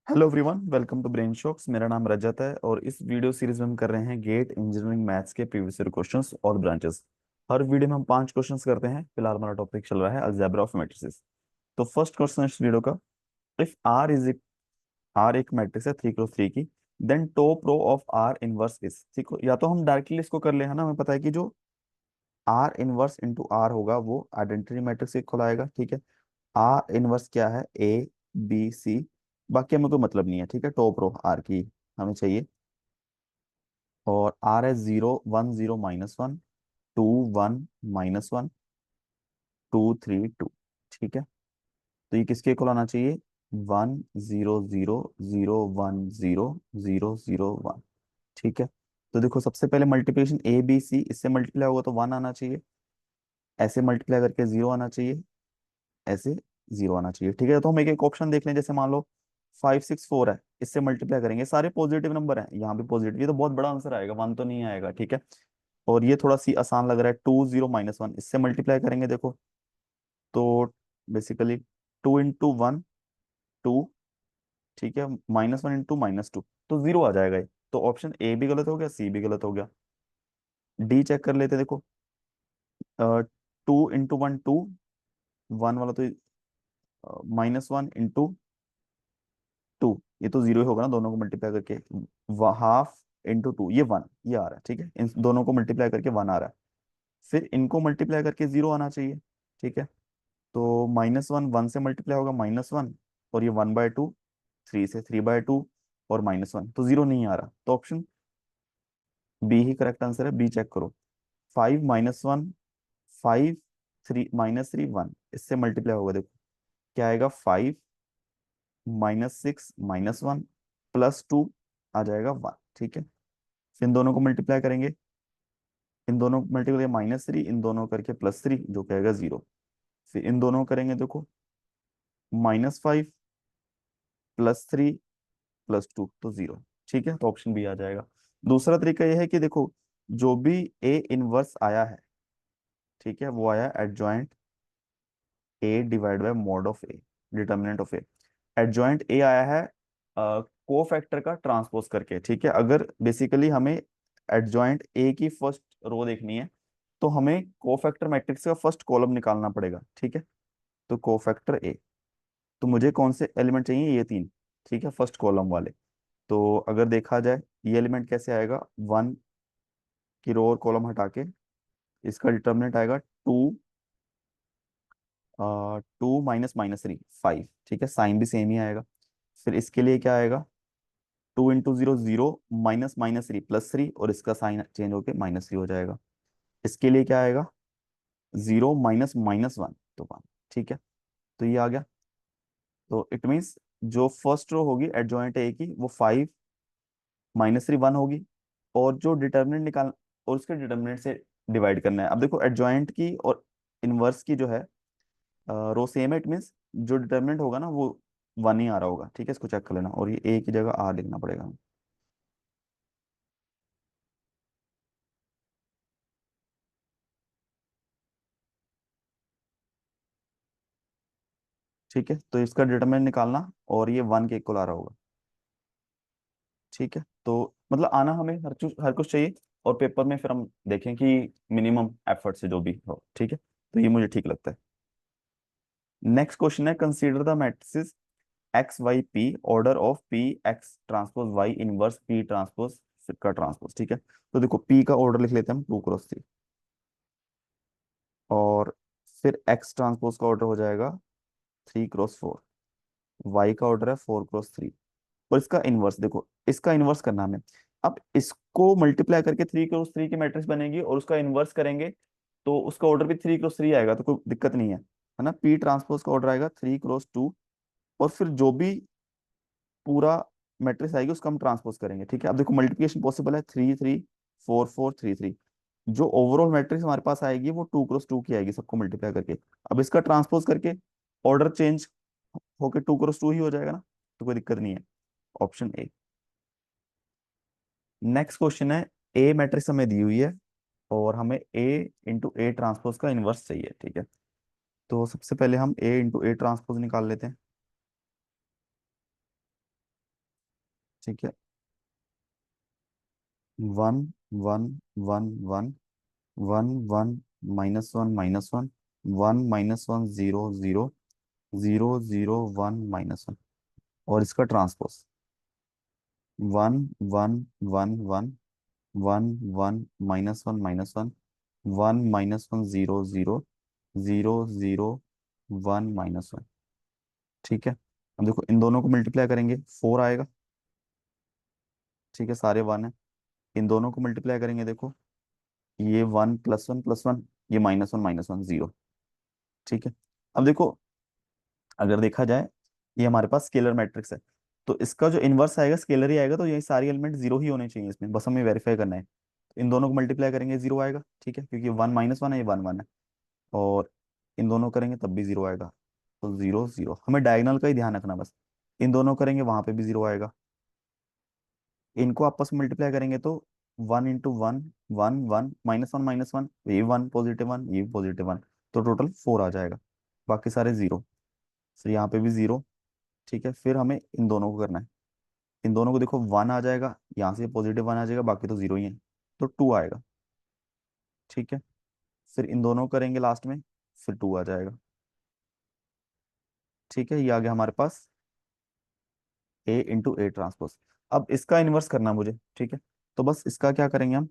Hello everyone, welcome to Brain Shocks. मेरा नाम रजत है और इस वीडियो सीरीज में हम कर रहे हैं गेट इंजीनियरिंग मैथ्स के प्रीवियस ईयर क्वेश्चंस और ब्रांचेस। हर वीडियो में हम 5 क्वेश्चंस करते हैं। फिलहाल हमारा टॉपिक चल रहा है अलजेब्रा ऑफ मैट्रिसेस। तो फर्स्ट क्वेश्चन है इस वीडियो का, इफ आर एक मैट्रिक्स है 3 क्रॉस 3 की, then top row of R inverse is. ठीक हो, या तो हम डायरेक्टली इसको कर ले, है ना। हमें पता है कि जो आर इनवर्स इंटू आर होगा वो आइडेंटिटी मैट्रिक्स से खुलाएगा। ठीक है, आर इनवर्स क्या है, ए बी सी। बाकी हमें कोई मतलब नहीं है। ठीक है, टॉप रो आर की हमें चाहिए। और आर है 0 1 0 -1, 2 1 -1, 2 3 2। ठीक है, तो ये किसके इक्वल आना चाहिए, 1 0 0 0 1 0 0 0 1। ठीक है, तो देखो सबसे पहले मल्टीप्लिकेशन ए बी सी, इससे मल्टीप्लाई होगा तो 1 आना चाहिए, ऐसे मल्टीप्लाई करके 0 आना चाहिए, ऐसे 0 आना चाहिए। ठीक है, तो हम एक एक ऑप्शन देख लें। जैसे मान लो 5 6 4 है, इससे मल्टीप्लाई करेंगे, सारे पॉजिटिव नंबर हैं, यहाँ भी पॉजिटिव, ये तो बहुत बड़ा आंसर आएगा, 1 तो नहीं आएगा। ठीक है, और ये थोड़ा सी आसान लग रहा है, 2 0 -1, इससे मल्टीप्लाई करेंगे देखो, तो बेसिकली 2 × 1 2। ठीक है, -1 × -2 तो 0 आ जाएगा ये। तो ऑप्शन ए भी गलत हो गया, सी भी गलत हो गया। डी चेक कर लेते हैं, देखो 2 × 1 2, 1 वाला तो -1 × 2, ये तो 0 ही होगा ना, दोनों को मल्टीप्लाई करके। हाफ इंटू टू, ये 1, ये आ रहा है। ठीक है, इन दोनों को मल्टीप्लाई करके 1 आ रहा है, फिर इनको मल्टीप्लाई करके 0 आना चाहिए। ठीक है, तो -1 1 से मल्टीप्लाई होगा -1, और ये 1/2, 3 से 3/2, और -1, तो 0 नहीं आ रहा। तो ऑप्शन बी ही करेक्ट आंसर है, बी चेक करो। 5 -1 5 3 -3 1, इससे मल्टीप्लाई होगा देखो, क्या आएगा, 5 -6 -1 +2 आ जाएगा 1। ठीक है, फिर इन दोनों को मल्टीप्लाई करेंगे, इन दोनों को मल्टीप्लाई -3, इन दोनों करके +3, जो कहेगा 0। फिर इन दोनों करेंगे देखो, -5 +3 +2 तो 0। ठीक है, तो ऑप्शन बी आ जाएगा। दूसरा तरीका यह है कि देखो, जो भी ए इनवर्स आया है, ठीक है, वो आया adjoint A divide by mod of A, determinant of A. Adjoint A आया है को फैक्टर का ट्रांसपोज करके। ठीक है, अगर बेसिकली हमें एडजॉइंट ए की फर्स्ट रो देखनी है, तो हमें कोफैक्टर मैट्रिक्स का फर्स्ट कॉलम निकालना पड़ेगा। ठीक है, तो कोफैक्टर ए, तो मुझे कौन से एलिमेंट चाहिए, ये 3। ठीक है, फर्स्ट कॉलम वाले। तो अगर देखा जाए, ये एलिमेंट कैसे आएगा, 1 की रो और कॉलम हटा के, इसका डिटर्मिनेंट आएगा 2 -3 5। ठीक है, साइन भी सेम ही आएगा। फिर इसके लिए क्या आएगा, 2 × 0 0 -3 +3, और इसका साइन चेंज होके -3 हो जाएगा। इसके लिए क्या आएगा, 0 -1 तो 1। ठीक है, तो ये आ गया। तो इट मीन्स जो फर्स्ट रो होगी एडजॉइंट ए की, वो 5 -3 1 होगी, और जो डिटर्मिनेंट निकाल, और उसके डिटर्मिनेंट से डिवाइड करना है। अब देखो एडजॉइंट की और इनवर्स की जो है रो सेम है, इट मीन्स जो डिटर्मिनेंट होगा ना वो 1 ही आ रहा होगा। ठीक है, इसको चेक कर लेना, और ये ए की जगह आर लिखना पड़ेगा। ठीक है, तो इसका डिटरमिनेंट निकालना, और ये 1 के इक्वल आ रहा होगा। ठीक है, तो मतलब आना हमें हर कुछ चाहिए, और पेपर में फिर हम देखें कि मिनिमम एफर्ट से जो भी हो। ठीक है, तो ये मुझे ठीक लगता है। नेक्स्ट क्वेश्चन है, consider the matrices X Y P, order of P X transpose Y inverse P transpose का ट्रांसपोज। ठीक है, तो देखो पी का ऑर्डर लिख लेते हैं हम, 2 × 3, और फिर एक्स ट्रांसपोज का ऑर्डर हो जाएगा 3 × 4, वाई का ऑर्डर है 4 × 3, और इसका इनवर्स देखो, इसका इनवर्स करना हमें। अब इसको मल्टीप्लाई करके 3 × 3 की मैट्रिक्स बनेगी, और उसका इनवर्स करेंगे तो उसका ऑर्डर भी 3 × 3 आएगा, तो कोई दिक्कत नहीं है ना। पी ट्रांसपोज का ऑर्डर आएगा 3 × 2, और फिर जो भी पूरा मैट्रिक्स आएगी उसका हम ट्रांसपोज करेंगे। ठीक है, अब देखो मल्टीप्लिकेशन पॉसिबल है, 3 3 4 4 3 3। जो ओवरऑल मैट्रिक्स हमारे पास आएगी वो 2 × 2 की आएगी, सबको मल्टीप्लाई करके। अब इसका ट्रांसपोज करके ऑर्डर चेंज होके 2 × 2 ही हो जाएगा ना, तो कोई दिक्कत नहीं है। Option A. नेक्स्ट क्वेश्चन है, ए मैट्रिक्स हमें दी हुई है, और हमें ए इंटू ए ट्रांसपोज का इनवर्स चाहिए। ठीक है, तो सबसे पहले हम ए इंटू ए ट्रांसपोज निकाल लेते हैं। ठीक है, 1 1 1 1 1 1 -1 -1 1 -1 0 0 0 0 1 -1, और इसका ट्रांसपोज 1 1 1 1 1 1 -1 -1 1 -1 0 0 0 0 1 -1। ठीक है, अब देखो इन दोनों को मल्टीप्लाई करेंगे 4 आएगा। ठीक है, सारे 1 है। इन दोनों को मल्टीप्लाई करेंगे, देखो ये 1 +1 +1, ये -1 0। ठीक है, अब देखो अगर देखा जाए ये हमारे पास स्केलर मैट्रिक्स है, तो इसका जो इन्वर्स आएगा स्केलर ही आएगा, तो ये सारी एलिमेंट जीरो ही होने चाहिए इसमें, बस हमें वेरीफाई करना है। तो इन दोनों को मल्टीप्लाई करेंगे जीरो आएगा। ठीक है, क्योंकि 1 -1 है, ये 1 1 है। और इन दोनों करेंगे तब भी जीरो आएगा। तो जीरो जीरो, हमें डायगोनल का ही ध्यान रखना बस। इन दोनों करेंगे वहां पे भी जीरो आएगा। इनको आपस में मल्टीप्लाई करेंगे तो 1 × 1 1 1 -1 -1, ये 1 +1, ये +1, तो टोटल 4 आ जाएगा। बाकी सारे जीरो, फिर यहाँ पे भी जीरो। ठीक है, फिर हमें इन दोनों को करना है। इन दोनों को देखो 1 आ जाएगा, यहाँ से +1 आ जाएगा, बाकी तो जीरो ही है, तो 2 आएगा। ठीक है, फिर इन दोनों को करेंगे लास्ट में, फिर 2 आ जाएगा। ठीक है, ये आ गया हमारे पास A × A ट्रांसपोज। अब इसका इन्वर्स करना है मुझे। ठीक है, तो बस इसका क्या करेंगे हम,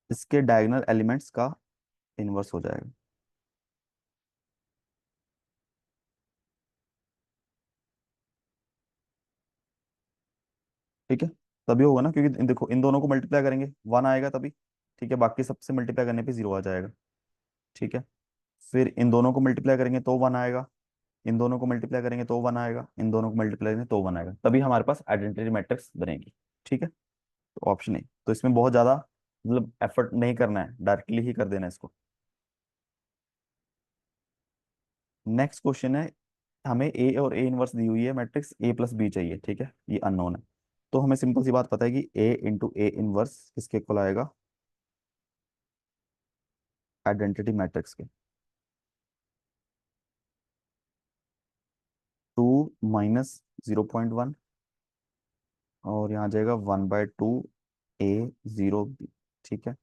इसके डायगोनल एलिमेंट्स का इन्वर्स हो जाएगा। ठीक है, तभी होगा ना, क्योंकि देखो इन दोनों को मल्टीप्लाई करेंगे 1 आएगा तभी। ठीक है, बाकी सबसे मल्टीप्लाई करने पे जीरो आ जाएगा। ठीक है, फिर इन दोनों को मल्टीप्लाई करेंगे तो 1 आएगा। इन दोनों को मल्टीप्लाई करेंगे तो 1 आएगा। इन दोनों को मल्टीप्लाई करेंगे तो 1 आएगा, तभी हमारे पास आइडेंटिटी मैट्रिक्स बनेगी। ठीक है, तो ऑप्शन ए, तो इसमें बहुत ज्यादा मतलब एफर्ट नहीं करना है, डायरेक्टली ही कर देना है इसको। नेक्स्ट क्वेश्चन है, हमें ए और ए इनवर्स दी हुई है मैट्रिक्स, A + B चाहिए। ठीक है, ये अननोन है, तो हमें सिंपल सी बात पता है कि A × A इनवर्स किसके इक्वल आएगा, आइडेंटिटी मैट्रिक्स के। 2 - 0.1, और यहाँ आ जाएगा 1/2 A 0 B। ठीक है,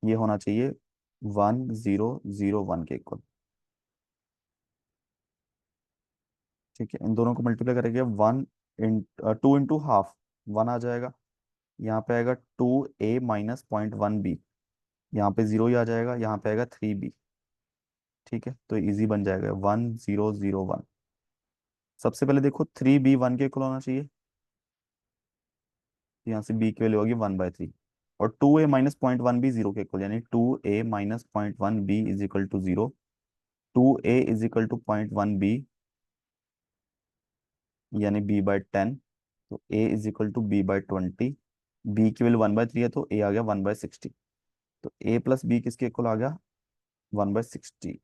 ये होना चाहिए 1 0 0 1 के इक्वल। ठीक है, इन दोनों को मल्टीप्लाई करेंगे 2 × ½ 1 आ जाएगा। यहाँ पे आएगा 2A - 0.1 B, यहाँ पे जीरो ही आ जाएगा, यहाँ पे आएगा 3B। ठीक है, तो इजी बन जाएगा 1 0 0 1। सबसे पहले देखो 3B 1 के इक्वल होना चाहिए, तो यहाँ से B की वैल्यू होगी 1/3। और 2A - 0.1 B जीरो के इक्वल, यानी 2A - 0.1 B is equal to zero. 2A is equal to 0.1 B, यानी B/10। तो A is equal to B/20। B की वैल्यू 1/3 है, तो A आ गया 1/60। तो A + B किसके इक्वल आ गया, 1/60।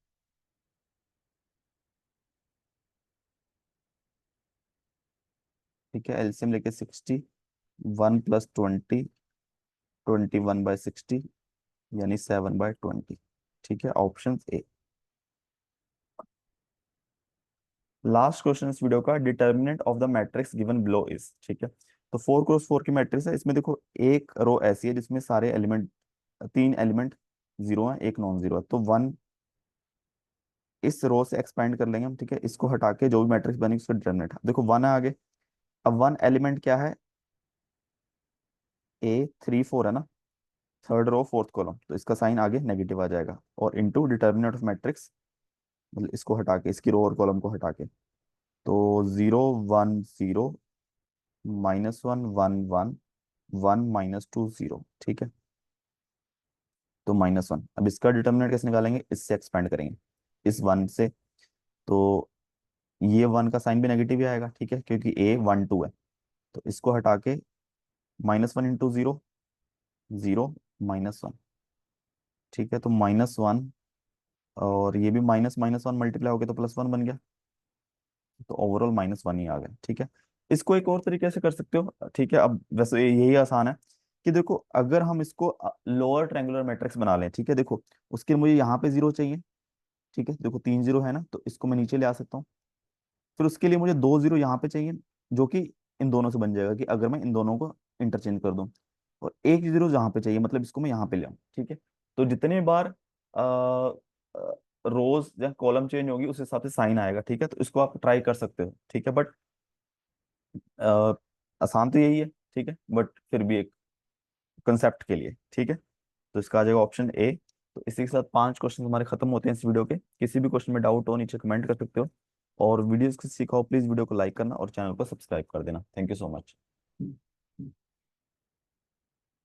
ठीक है, एलसीएम लेके 60, 1 + 20, 21/60, यानी 7/20। ठीक है, ऑप्शन ए। लास्ट क्वेश्चन इस वीडियो का, determinant of the matrix given below is. ठीक है, तो 4 × 4 की मैट्रिक्स है, इसमें देखो एक रो ऐसी है जिसमें सारे एलिमेंट, 3 एलिमेंट जीरो है, एक नॉन जीरो है, तो वन इस रो से एक्सपेंड कर लेंगे हम। ठीक है, इसको हटा के जो भी मैट्रिक्स बनेगी उसका डिटर्मिनेंट देखो 1 है आगे। अब 1 एलिमेंट क्या है, A 3 4 है ना, थर्ड रो फोर्थ कॉलम, तो इसका साइन आगे नेगेटिव आ जाएगा, और इनटू डिटर्मिनेंट ऑफ मैट्रिक्स, मतलब इसको हटा के, इसकी रो और कॉलम को हटा के, तो 0 1 0 -1 1 1 1 -2 0। ठीक है, तो -1, अब इसका डिटर्मिनेंट कैसे निकालेंगे, इससे एक्सपेंड करेंगे, इस 1 से। तो ये 1 का साइन भी नेगेटिव ही आएगा। ठीक है, क्योंकि A 1 2 है, तो इसको हटा के -1 × 0 0 -1। ठीक है, तो -1, और ये भी -1 मल्टीप्लाई हो गया तो +1 बन गया, तो ओवरऑल -1 ही आ गया। ठीक है, इसको एक और तरीके से कर सकते हो। ठीक है, अब वैसे यही आसान है कि देखो अगर हम इसको लोअर ट्रायंगुलर मैट्रिक्स बना लें। ठीक है, देखो उसके लिए मुझे यहाँ पे जीरो चाहिए। ठीक है, देखो 3 जीरो है ना, तो इसको मैं नीचे ले आ सकता हूँ। फिर उसके लिए मुझे 2 जीरो यहाँ पे चाहिए, जो कि इन दोनों से बन जाएगा, कि अगर मैं इन दोनों को इंटरचेंज कर दूं, और एक जीरो जहां पे चाहिए, मतलब इसको मैं यहाँ पे ले आऊं, ठीक है। तो जितने बार रोज या कॉलम चेंज होगी उस हिसाब से साइन आएगा, ठीक है। तो इसको आप ट्राई कर सकते हो, ठीक है। बट आसान तो यही है, ठीक है, बट फिर भी एक कंसेप्ट के लिए, ठीक है। तो इसका आ जाएगा ऑप्शन ए। तो इसी के साथ 5 क्वेश्चन हमारे खत्म होते हैं इस वीडियो के। किसी भी क्वेश्चन में डाउट हो नीचे कमेंट कर सकते हो, और वीडियोस को सीखा हो प्लीज वीडियो को लाइक करना और चैनल को सब्सक्राइब कर देना। Thank you so much.